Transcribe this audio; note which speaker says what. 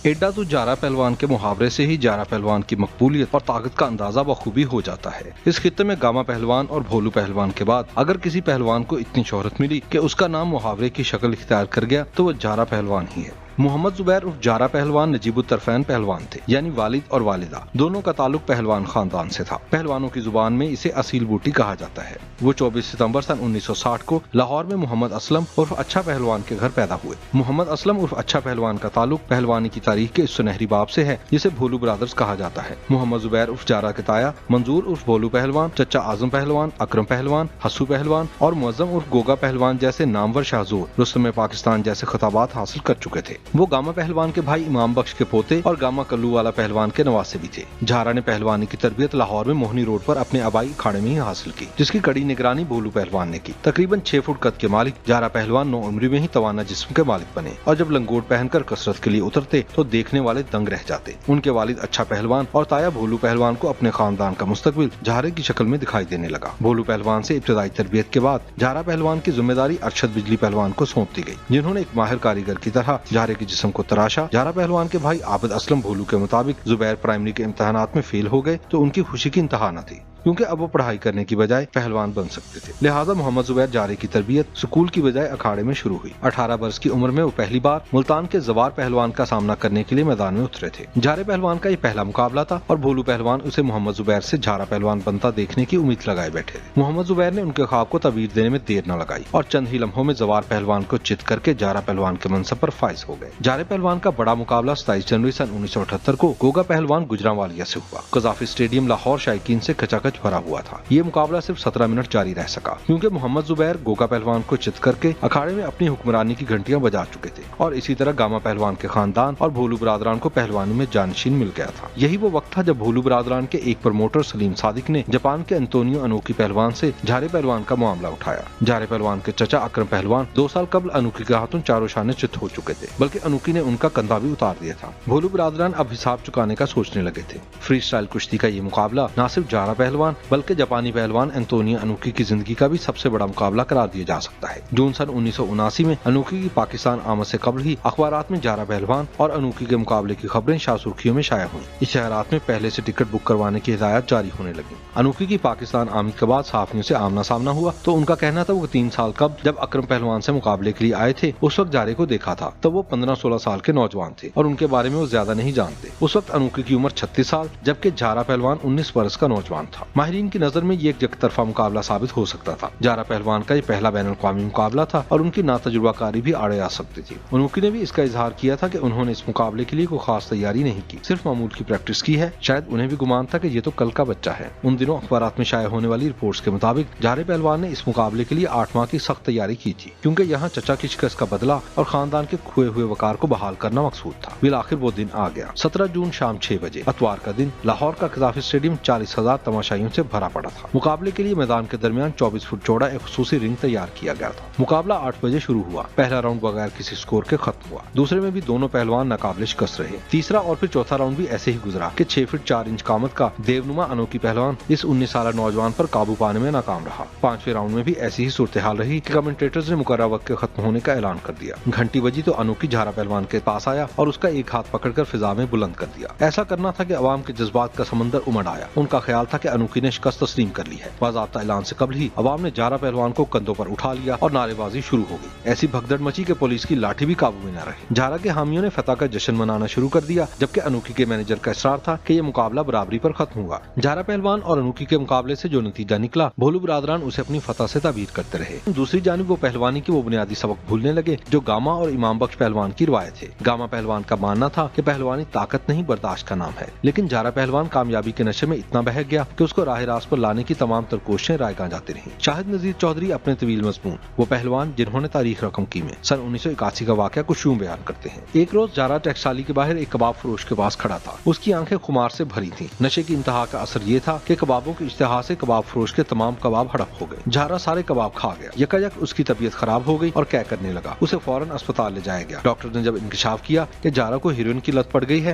Speaker 1: ایڈا تو جارا پہلوان کے محاورے سے ہی جارا پہلوان کی مقبولیت اور طاقت کا اندازہ بخوبی ہو جاتا ہے۔ اس خطے میں گاما پہلوان اور بھولو پہلوان کے بعد اگر کسی پہلوان کو اتنی شہرت ملی کہ اس کا نام محاورے کی شکل اختیار کر گیا تو وہ جارا پہلوان ہی ہے۔ محمد زبیر عرف جارا پہلوان نجیب الطرفین پہلوان تھے، یعنی والد اور والدہ دونوں کا تعلق پہلوان خاندان سے تھا۔ پہلوانوں کی زبان میں اسے اصیل بوٹی کہا جاتا ہے۔ وہ 24 ستمبر سن 1960 کو لاہور میں محمد اسلم عرف اچھا پہلوان کے گھر پیدا ہوئے۔ محمد اسلم عرف اچھا پہلوان کا تعلق پہلوانی کی تاریخ کے اس سنہری باب سے ہے جسے بھولو برادرز کہا جاتا ہے۔ محمد زبیر عرف جارا کے تایا منظور عرف بھولو پہلوان، چچا اعظم پہلوان، اکرم پہلوان، حسو پہلوان اور معظم عرف گوگا پہلوان جیسے نامور شاہزور رستم پاکستان جیسے خطابات حاصل کر چکے تھے۔ وہ گاما پہلوان کے بھائی امام بخش کے پوتے اور گاما کلو والا پہلوان کے نواسے بھی تھے۔ جارا نے پہلوانی کی تربیت لاہور میں موہنی روڈ پر اپنے آبائی اکھاڑے میں ہی حاصل کی، جس کی کڑی نگرانی بھولو پہلوان نے کی۔ تقریباً 6 فٹ قد کے مالک جارا پہلوان نو عمری میں ہی توانا جسم کے مالک بنے اور جب لنگوٹ پہن کر کثرت کے لیے اترتے تو دیکھنے والے دنگ رہ جاتے۔ ان کے والد اچھا پہلوان اور تایا بھولو پہلوان کو اپنے خاندان کا مستقبل جارے کی شکل میں دکھائی دینے لگا۔ بھولو پہلوان سے ابتدائی تربیت کے بعد جارا پہلوان کی ذمہ داری ارشد بجلی پہلوان کو سونپ دی گئی، جنہوں نے ایک ماہر کاریگر کی طرح جارے کے جسم کو تراشا۔ جارا پہلوان کے بھائی عابد اسلم بھولو کے مطابق زبیر پرائمری کے امتحانات میں فیل ہو گئے تو ان کی خوشی کی انتہا نہ تھی، کیونکہ اب وہ پڑھائی کرنے کی بجائے پہلوان بن سکتے تھے۔ لہٰذا محمد زبیر جارے کی تربیت سکول کی بجائے اکھاڑے میں شروع ہوئی۔ 18 برس کی عمر میں وہ پہلی بار ملتان کے زوار پہلوان کا سامنا کرنے کے لیے میدان میں اترے تھے۔ جارے پہلوان کا یہ پہلا مقابلہ تھا اور بھولو پہلوان اسے محمد زبیر سے جارا پہلوان بنتا دیکھنے کی امید لگائے بیٹھے تھے۔ محمد زبیر نے ان کے خواب کو تعبیر دینے میں دیر نہ لگائی اور چند ہی لمحوں میں زوار پہلوان کو چت کر کے جارا پہلوان کے منصب پر فائز ہو گئے۔ جارے پہلوان کا بڑا مقابلہ 27 جنوری سن 1978 کو گوگا پہلوان گجرانوالیہ سے ہوا۔ قذافی اسٹیڈیم لاہور شائقین سے کھچا کھچ بھرا ہوا تھا۔ یہ مقابلہ صرف 17 منٹ جاری رہ سکا، کیونکہ محمد زبیر گوگا پہلوان کو چت کر کے اکھاڑے میں اپنی حکمرانی کی گھنٹیاں بجا چکے تھے اور اسی طرح گاما پہلوان کے خاندان اور بھولو برادران کو پہلوانی میں جانشین مل گیا تھا۔ یہی وہ وقت تھا جب بھولو برادران کے ایک پروموٹر سلیم صادق نے جاپان کے انتونیو انوکی پہلوان سے جارے پہلوان کا معاملہ اٹھایا۔ جارے پہلوان کے چچا اکرم پہلوان 2 سال قبل انوکی کے ہاتھوں چاروں شانے چت ہو چکے تھے، بلکہ انوکی نے ان کا کندھا بھی اتار دیا تھا۔ بھولو برادران اب حساب چکانے کا سوچنے لگے تھے۔ فری اسٹائل کشتی کا یہ مقابلہ نہ صرف جارا پہلوان بلکہ جاپانی پہلوان انتونیو انوکی کی زندگی کا بھی سب سے بڑا مقابلہ قرار دیا جا سکتا ہے۔ جون سن 1979 میں انوکی کی پاکستان آمد سے قبل ہی اخبارات میں جارا پہلوان اور انوکی کے مقابلے کی خبریں شاہ سرخیوں میں شائع ہوئیں۔ اشتہارات میں پہلے سے ٹکٹ بک کروانے کی ہدایات جاری ہونے لگیں۔ انوکی کی پاکستان آمد کے بعد صحافیوں سے آمنا سامنا ہوا تو ان کا کہنا تھا وہ 3 سال قبل جب اکرم پہلوان سے مقابلے کے لیے آئے تھے اس وقت جارے کو دیکھا تھا، تب وہ 15-16 سال کے نوجوان تھے اور ان کے بارے میں وہ زیادہ نہیں جانتے۔ اس وقت انوکی کی عمر 36 سال جبکہ جارا پہلوان 19 برس کا نوجوان تھا۔ ماہرین کی نظر میں یہ ایک یک طرفہ مقابلہ ثابت ہو سکتا تھا۔ جارا پہلوان کا یہ پہلا بین الاقوامی مقابلہ تھا اور ان کی ناتجربہ کاری بھی آڑے آ سکتی تھی۔ انوکی نے بھی اس کا اظہار کیا تھا کہ انہوں نے اس مقابلے کے لیے کوئی خاص تیاری نہیں کی، صرف معمول کی پریکٹس کی ہے۔ شاید انہیں بھی گمان تھا کہ یہ تو کل کا بچہ ہے۔ ان دنوں اخبارات میں شائع ہونے والی رپورٹس کے مطابق جارے پہلوان نے اس مقابلے کے لیے 8 ماہ کی سخت تیاری کی تھی، کیونکہ یہاں چچا کی شکست کا بدلہ اور خاندان کے کھوئے ہوئے وقار کو بحال کرنا مقصود تھا۔ بالآخر وہ دن آ گیا۔ 17 جون شام 6 بجے اتوار کا دن لاہور کا قذافی اسٹیڈیم 40,000 تماشائیوں سے بھرا پڑا تھا۔ مقابلے کے لیے میدان کے درمیان 24 فٹ چوڑا ایک خصوصی رنگ تیار کیا گیا تھا۔ مقابلہ 8 بجے شروع ہوا۔ پہلا راؤنڈ بغیر کسی سکور کے ختم ہوا۔ دوسرے میں بھی دونوں پہلوان ناقابل شکست رہے۔ تیسرا اور پھر چوتھا راؤنڈ بھی ایسے ہی گزرا کہ 6 فٹ 4 انچ قامت کا دیونما انوکی پہلوان اس 19 سالہ نوجوان پر قابو پانے میں ناکام رہا۔ 5ویں راؤنڈ میں بھی ایسی ہی صورتحال رہی کہ کمنٹیٹرز نے مقررہ وقت کے ختم ہونے کا اعلان کر دیا۔ گھنٹی بجی تو انوکی جارا پہلوان کے پاس آیا اور اس کا ایک ہاتھ پکڑ کر فضا میں بلند کر دیا۔ ایسا کرنا تھا کہ عوام کے جذبات کا سمندر امڑ آیا۔ ان کا خیال تھا کہ انوکی نے شکست تسلیم کر لی ہے۔ باضابطہ اعلان سے قبل ہی عوام نے جارا پہلوان کو کندھوں پر اٹھا لیا اور نعرے بازی شروع ہو گئی۔ ایسی بھگدڑ مچی کہ پولیس کی لاٹھی بھی قابو میں نہ رہی۔ جارا کے حامیوں نے فتح کا جشن منانا شروع کر دیا، جبکہ انوکی کے مینیجر کا اصرار تھا کہ یہ مقابلہ برابری پر ختم ہوگا۔ جارا پہلوان اور انوکی کے مقابلے سے جو نتیجہ نکلا، بھولو برادران اسے اپنی فتح سے تعبیر کرتے رہے۔ دوسری جانب وہ پہلوانی کے وہ بنیادی سبق بھولنے لگے جو گاما اور امام بخش پہلوان کی روایت ہے۔ گاما پہلوان کا ماننا تھا کہ پہلوانی طاقت نہیں برداشت کا نام ہے، لیکن جارا پہلوان کامیابی کے نشے میں اتنا بہک گیا کہ اس کو راہ راست پر لانے کی تمام تر کوششیں رائیگاں جاتی رہیں۔ شاہد نذیر چودھری اپنے طویل مضمون وہ پہلوان جنہوں نے تاریخ رقم کی میں سن 1981 کا واقعہ کچھ یوں بیان کرتے ہیں۔ ایک روز جارا ٹیکسالی کے باہر ایک کباب فروش کے پاس کھڑا تھا۔ اس کی آنکھیں خمار سے بھری تھیں۔ نشے کی انتہا کا اثر یہ تھا کہ کبابوں کی اشتہا سے کباب فروش کے تمام کباب ہڑپ ہو گئے۔ جارا سارے کباب کھا گیا۔ یکایک اس کی طبیعت خراب ہو گئی اور کہہ کرنے لگا۔ اسے فوراً اسپتال لے جایا گیا۔ ڈاکٹر نے جب انکشاف کیا کہ جارا کو ہیروئن کی لت پڑ گئی ہے